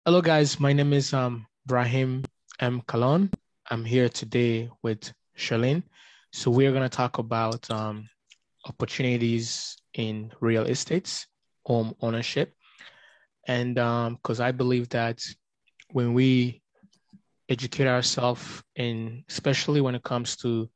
Hello, guys. My name is Brahim M. Kalon. I'm here today with Charlene. So we're going to talk about opportunities in real estates, home ownership, and because I believe that when we educate ourselves in, especially when it comes to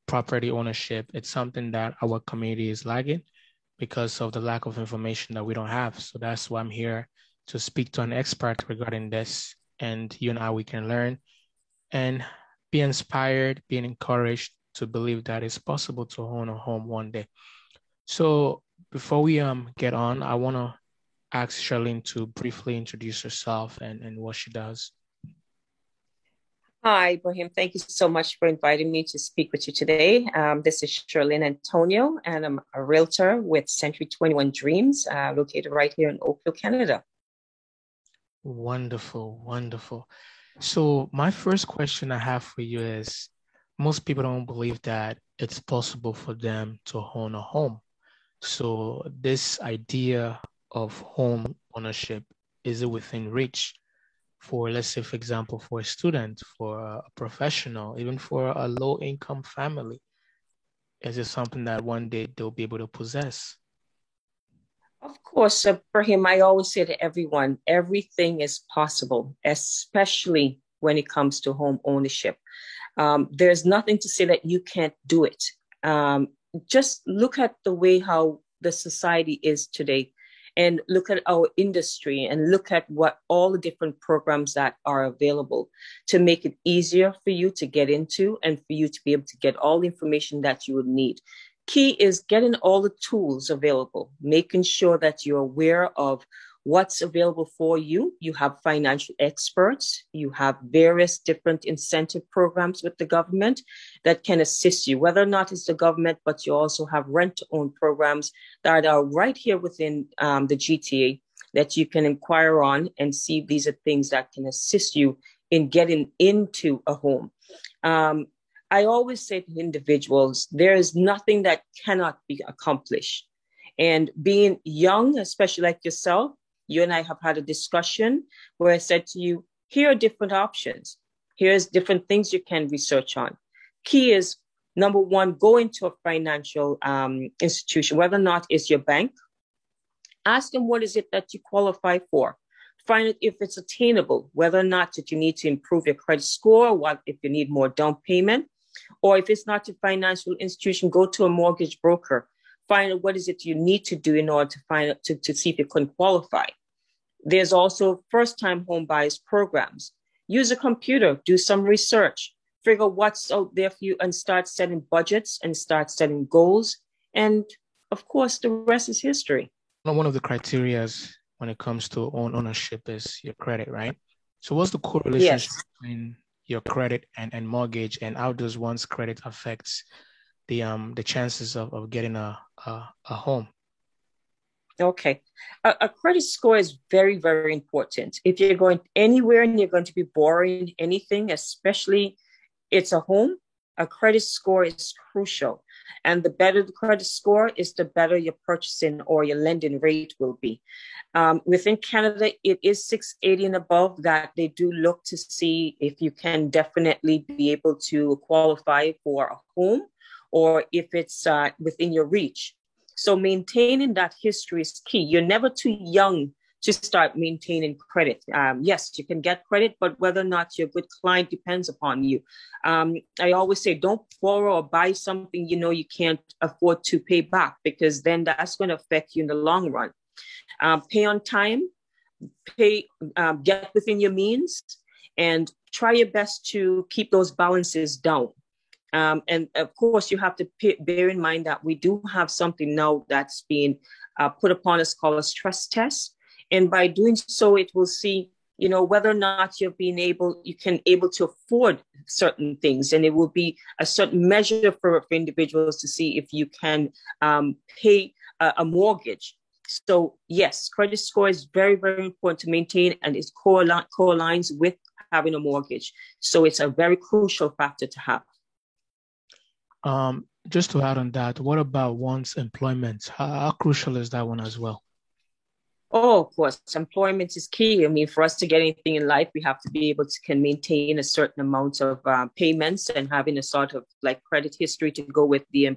property ownership, it's something that our community is lagging because of the lack of information that we don't have. So that's why I'm here to speak to an expert regarding this. And you and I, we can learn and be inspired, being encouraged to believe that it's possible to own a home one day. So before we get on, I want to ask Charlene to briefly introduce herself and what she does. Hi, Ibrahim. Thank you so much for inviting me to speak with you today. This is Sherlyn Antonio, and I'm a realtor with Century 21 Dreams, located right here in Oakville, Canada. Wonderful, wonderful. So my first question I have for you is, most people don't believe that it's possible for them to own a home. So this idea of home ownership, is it within reach for, let's say, for example, for a student, for a professional, even for a low income family? Is it something that one day they'll be able to possess? Of course, Ibrahim, I always say to everyone, everything is possible, especially when it comes to home ownership. There's nothing to say that you can't do it. Um, just look at the way how the society is today and look at our industry and look at what all the different programs that are available to make it easier for you to get into and for you to be able to get all the information that you would need. Key is getting all the tools available, making sure that you're aware of what's available for you. You have financial experts, you have various different incentive programs with the government that can assist you, whether or not it's the government, but you also have rent to own programs that are right here within the GTA that you can inquire on and see if these are things that can assist you in getting into a home. Um, I always say to individuals, there is nothing that cannot be accomplished. And being young, especially like yourself, you and I have had a discussion where I said to you, here are different options. Here's different things you can research on. Key is number one, go into a financial institution, whether or not it's your bank. Ask them what is it that you qualify for. Find out if it's attainable, whether or not that you need to improve your credit score, what if you need more down payment, or if it's not a financial institution, go to a mortgage broker. Find out what is it you need to do in order to find out to see if you can qualify. There's also first-time home buyers programs. Use a computer, do some research, figure what's out there for you, and start setting budgets and start setting goals. And of course, the rest is history. One of the criterias when it comes to ownership is your credit, right? So what's the correlationship Yes. between your credit and mortgage, and how does one's credit affects the chances of getting a home? Okay. A credit score is very, very important. If you're going anywhere and you're going to be borrowing anything, especially it's a home, a credit score is crucial. And the better the credit score is, the better your purchasing or your lending rate will be. Within Canada, it is 680 and above that they do look to see if you can definitely be able to qualify for a home or if it's within your reach. So maintaining that history is key. You're never too young to start maintaining credit. Yes, you can get credit, but whether or not you're a good client depends upon you. I always say, don't borrow or buy something you know you can't afford to pay back, because then that's going to affect you in the long run. Pay on time, get within your means, and try your best to keep those balances down. And of course, you have to bear in mind that we do have something now that's being put upon us called a stress test. And by doing so, it will see, whether or not you can able to afford certain things. And it will be a certain measure for individuals to see if you can pay mortgage. So yes, credit score is very, very important to maintain, and it co-aligns with having a mortgage. So it's a very crucial factor to have. Just to add on that, what about one's employment? How crucial is that one as well? Oh, of course, employment is key. I mean, for us to get anything in life, we have to be able to can maintain a certain amount of payments and having a sort of like credit history to go with the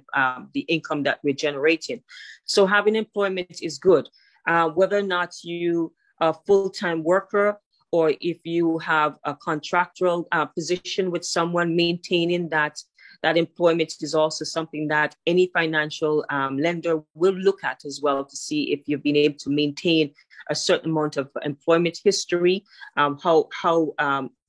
income that we're generating. So having employment is good. Whether or not you a full-time worker or if you have a contractual position with someone, maintaining that employment is also something that any financial lender will look at as well to see if you've been able to maintain a certain amount of employment history, how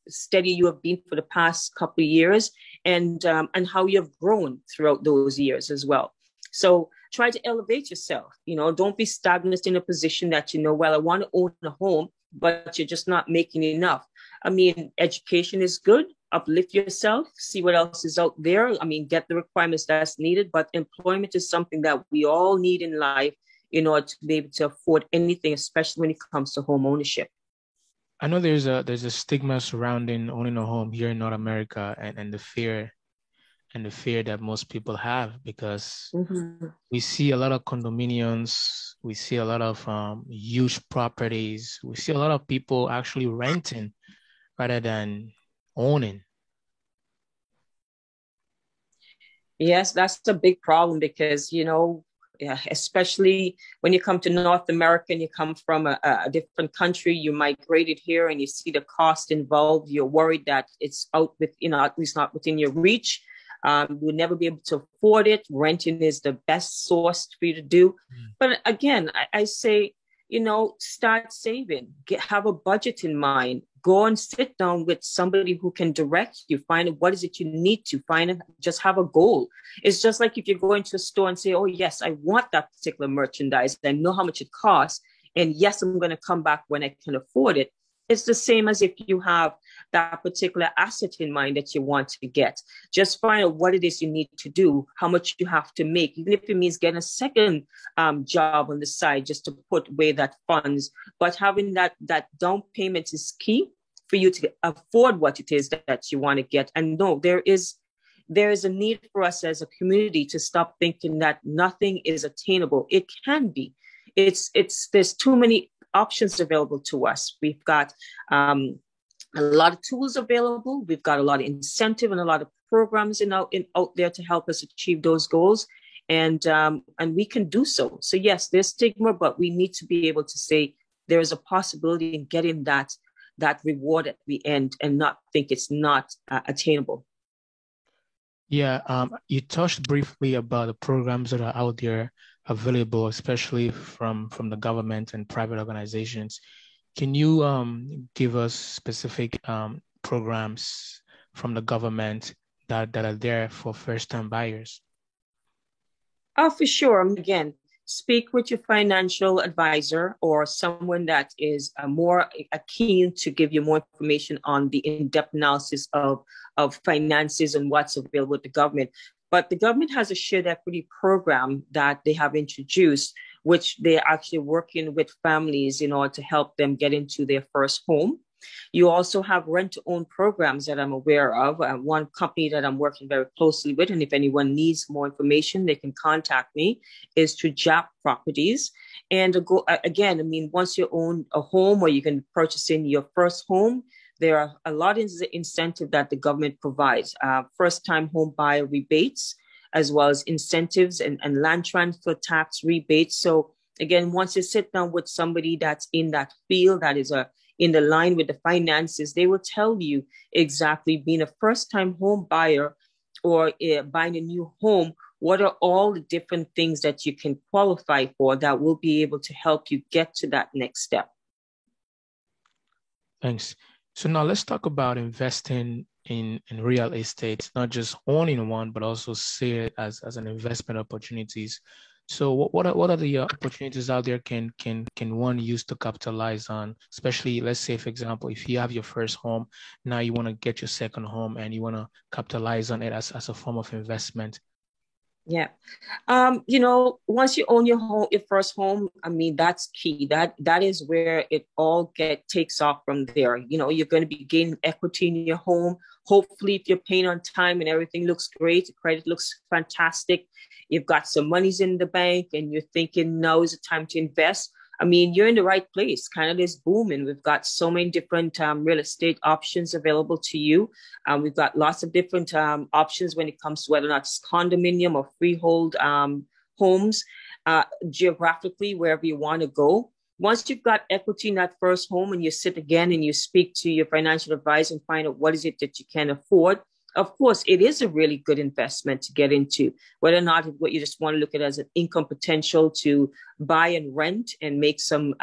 steady you have been for the past couple of years, and how you have grown throughout those years as well. So try to elevate yourself. Don't be stagnant in a position that well, I want to own a home, but you're just not making enough. I mean, education is good. Uplift yourself, see what else is out there. I mean, get the requirements that's needed, but employment is something that we all need in life in order to be able to afford anything, especially when it comes to home ownership. I know there's a stigma surrounding owning a home here in North America, and the fear that most people have, because we see a lot of condominiums, we see a lot of huge properties, we see a lot of people actually renting rather than owning. Yes, that's a big problem because, yeah, especially when you come to North America and you come from a different country, you migrated here and you see the cost involved. You're worried that it's out with, at least not within your reach. You'll never be able to afford it. Renting is the best source for you to do. But again, I say, start saving, have a budget in mind, go and sit down with somebody who can direct you, find what is it you need to find, and just have a goal. It's just like if you're going to a store and say, oh, yes, I want that particular merchandise. I know how much it costs. And yes, I'm going to come back when I can afford it. It's the same as if you have that particular asset in mind that you want to get. Just find out what it is you need to do, how much you have to make, even if it means getting a second job on the side just to put away that funds. But having that down payment is key for you to afford what it is that you want to get. And no, there is a need for us as a community to stop thinking that nothing is attainable. It can be. There's too many options available to us. We've got a lot of tools available. We've got a lot of incentive and a lot of programs out there to help us achieve those goals. And we can do so. So yes, there's stigma, but we need to be able to say there is a possibility in getting that reward at the end and not think it's not attainable. Yeah, you touched briefly about the programs that are out there available, especially from the government and private organizations. Can you give us specific programs from the government that are there for first-time buyers? Oh, for sure. Again, speak with your financial advisor or someone that is more keen to give you more information on the in-depth analysis of finances and what's available with the government. But the government has a shared equity program that they have introduced, which they're actually working with families in order to help them get into their first home. You also have rent-to-own programs that I'm aware of. One company that I'm working very closely with, and if anyone needs more information, they can contact me, is to JAP Properties. And again, I mean, once you own a home or you can purchase in your first home, there are a lot of incentive that the government provides. First-time home buyer rebates, as well as incentives and land transfer tax rebates. So again, once you sit down with somebody that's in that field, that is in the line with the finances, they will tell you exactly, being a first-time home buyer or buying a new home, what are all the different things that you can qualify for that will be able to help you get to that next step. Thanks. So now let's talk about investing in real estate, not just owning one, but also see it as an investment opportunities. So what are the opportunities out there can one use to capitalize on, especially, let's say, for example, if you have your first home, now you want to get your second home and you want to capitalize on it as a form of investment? Yeah. Once you own your first home, I mean, that's key. That is where it all takes off from there. You're going to be gaining equity in your home. Hopefully, if you're paying on time and everything looks great, the credit looks fantastic, you've got some monies in the bank and you're thinking now is the time to invest. I mean, you're in the right place. Canada's booming. We've got so many different real estate options available to you. We've got lots of different options when it comes to whether or not it's condominium or freehold homes, geographically, wherever you want to go. Once you've got equity in that first home and you sit again and you speak to your financial advisor and find out what is it that you can afford, of course, it is a really good investment to get into, whether or not what you just want to look at as an income potential to buy and rent and make some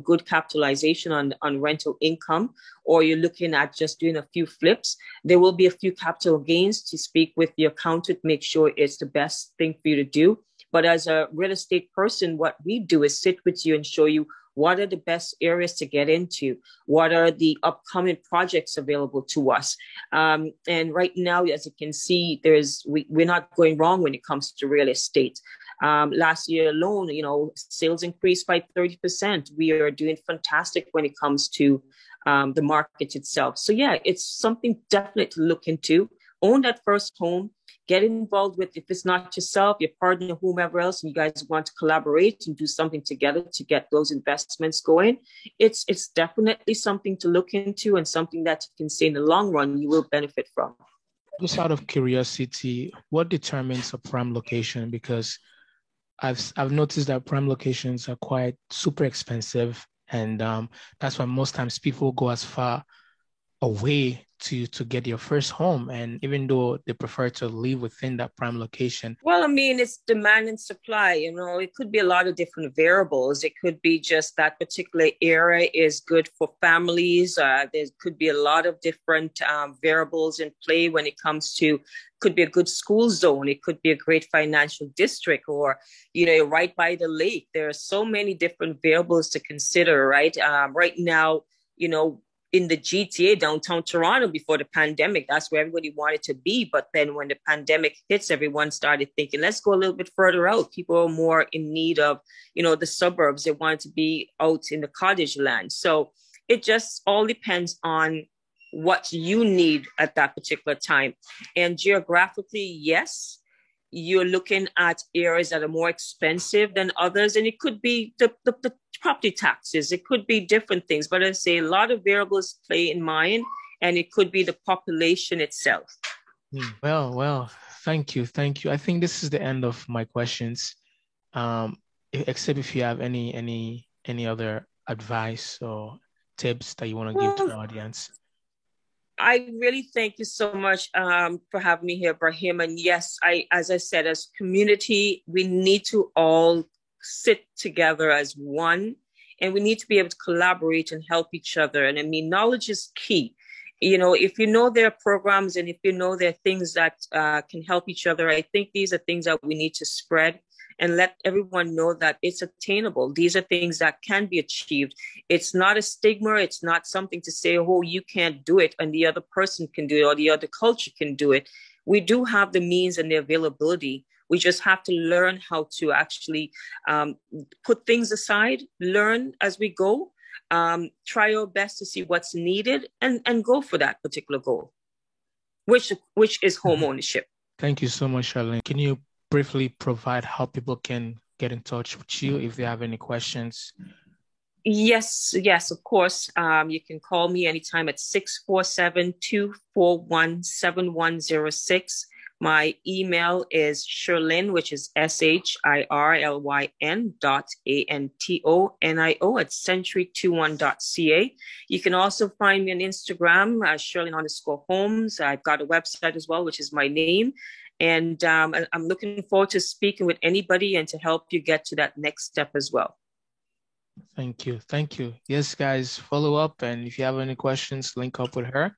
good capitalization on rental income, or you're looking at just doing a few flips. There will be a few capital gains to speak with your accountant, make sure it's the best thing for you to do. But as a real estate person, what we do is sit with you and show you what are the best areas to get into? What are the upcoming projects available to us? And right now, as you can see, we're not going wrong when it comes to real estate. Last year alone, sales increased by 30%. We are doing fantastic when it comes to the market itself. So yeah, it's something definite to look into. Own that first home. Get involved with, if it's not yourself, your partner, whomever else, and you guys want to collaborate and do something together to get those investments going. It's definitely something to look into and something that you can say in the long run you will benefit from. Just out of curiosity, what determines a prime location? Because I've noticed that prime locations are quite super expensive, and that's why most times people go as far away to get your first home, and even though they prefer to live within that prime location. Well, I mean, it's demand and supply. It could be a lot of different variables. It could be just that particular area is good for families. There could be a lot of different variables in play when it comes to, could be a good school zone. It could be a great financial district, or, right by the lake. There are so many different variables to consider, right? Right now, in the GTA, downtown Toronto, before the pandemic, that's where everybody wanted to be. But then when the pandemic hits, everyone started thinking, let's go a little bit further out. People are more in need of, the suburbs. They wanted to be out in the cottage land. So it just all depends on what you need at that particular time. And geographically, yes, you're looking at areas that are more expensive than others. And it could be the property taxes. It could be different things. But I say a lot of variables play in mind, and it could be the population itself. Well, thank you. I think this is the end of my questions. Except if you have any other advice or tips that you want to give to the audience. I really thank you so much for having me here, Brahim. And yes, as I said, as community, we need to all sit together as one, and we need to be able to collaborate and help each other. And I mean, knowledge is key. If you know there are programs and if you know there are things that can help each other, I think these are things that we need to spread and let everyone know that it's attainable. These are things that can be achieved. It's not a stigma. It's not something to say, oh, you can't do it and the other person can do it or the other culture can do it. We do have the means and the availability. We just have to learn how to actually put things aside, learn as we go, try our best to see what's needed and go for that particular goal, which is home ownership. Thank you so much, Charlene. Can you briefly provide how people can get in touch with you if they have any questions? Yes, of course. You can call me anytime at 647-241-7106. My email is Shirlyn, which is SHIRLYN.ANTONIO@century21.ca. You can also find me on Instagram, Shirlyn_Homes. I've got a website as well, which is my name. And I'm looking forward to speaking with anybody and to help you get to that next step as well. Thank you. Yes, guys, follow up. And if you have any questions, link up with her.